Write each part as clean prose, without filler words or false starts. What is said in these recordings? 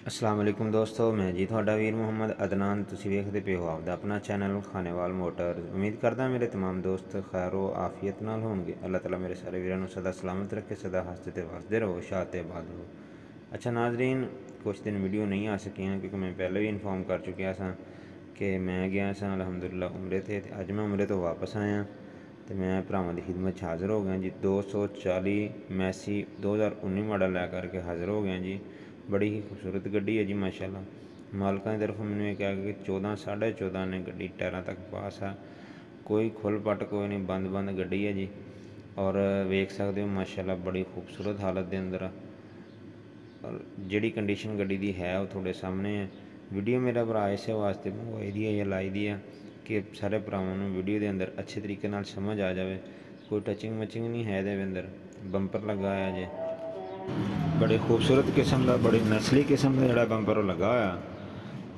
अस्सलाम वालेकुम दोस्तों, मैं जी थोड़ा वीर मुहम्मद अदनान। तुसीं वेखदे पे हो आपदा अपना चैनल खानेवाल मोटर्स। उम्मीद करदा मेरे तमाम दोस्त खैर आफियत नाल होणगे। अल्लाह ताला मेरे सारे वीरां नूं सदा सलामत रखे, सदा हसदे ते वसदे रहो, शाद ते आबाद रहो। अच्छा नाजरीन, कुछ दिन वीडियो नहीं आ सकियां क्योंकि मैं पहले भी इन्फॉर्म कर चुकिया सा कि मैं गया सा अलहमदुलिल्लाह उमरे ते अज मैं उमरे तो वापस आया तो मैं भरावां दी खिदमत च हाज़र हो गया जी। 240 मैसी 2019 मॉडल लै करके हाज़र हो गया जी। बड़ी ही खूबसूरत गड्डी है जी माशाल्लाह। मालकां दी तरफ मैनूं ये कहा कि 14 14.5 ने गड्डी टायरां तक पास है, कोई खुल पट कोई नहीं, बंद गड्डी है जी। और वेख सकते हो माशाल्लाह बड़ी खूबसूरत हालत के अंदर और जिहड़ी कंडीशन गड्डी दी है वो थोड़े सामने है। वीडियो मेरा भरा इस वास्ते मंगवाई दी है या लाई दी है कि सारे भरावां नूं वीडियो के अंदर अच्छे तरीके नाल समझ आ जाए। कोई टचिंग मचिंग नहीं है ये अंदर, बंपर लगा है जे बड़ी खूबसूरत किस्म का, बड़ी नस्ली किस्म का जोड़ा बंपर लगा होया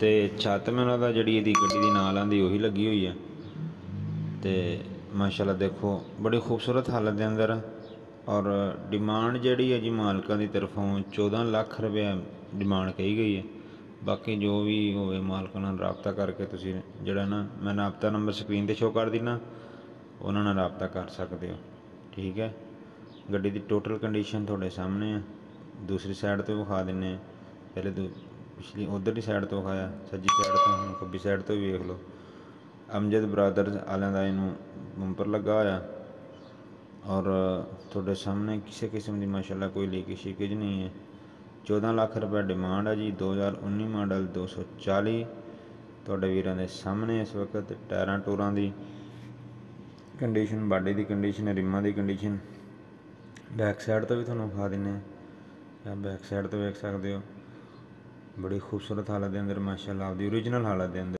तो छत मैनूं दा जिहड़ी इहदी गड्डी दी नाल आंदी उही लगी हुई है। तो माशाल्लाह देखो बड़ी खूबसूरत हालत के अंदर। और डिमांड जिहड़ी है जी मालकां दी तरफों 14 लाख रुपया डिमांड कही गई है। बाकी जो भी होवे मालकां नाल राबता करके तुसीं जिहड़ा ना मैं राबता नंबर स्क्रीन ते शो कर दिना, उन्हां नाल राबता कर सकते हो। ठीक है, गड्डी की टोटल कंडीशन थोड़े सामने है। दूसरी साइड तो विखा दिने, पहले पिछली उधरली साइड तो विखाया, सज्जी साइड तो खब्बी साइड तो भी वेख लो। अमजद ब्रदर्स वालों का इनू बंपर लगा होया और थोड़े सामने किसी किस्म की माशाल्लाह कोई लीकेज शीकेज नहीं है। 14 लाख रुपया डिमांड है जी। 2019 मॉडल 240 थोड़े वीरां दे सामने इस वक्त। टायरां टूरां की कंडीशन, बाडी की कंडीशन, रिमां की कंडीशन, बैक साइड तो भी थोड़ा विखा दिने, बैक साइड तो वेख सकते हो। बड़ी खूबसूरत हालत के अंदर माशाल्लाह, आपकी ओरिजिनल हालत के अंदर।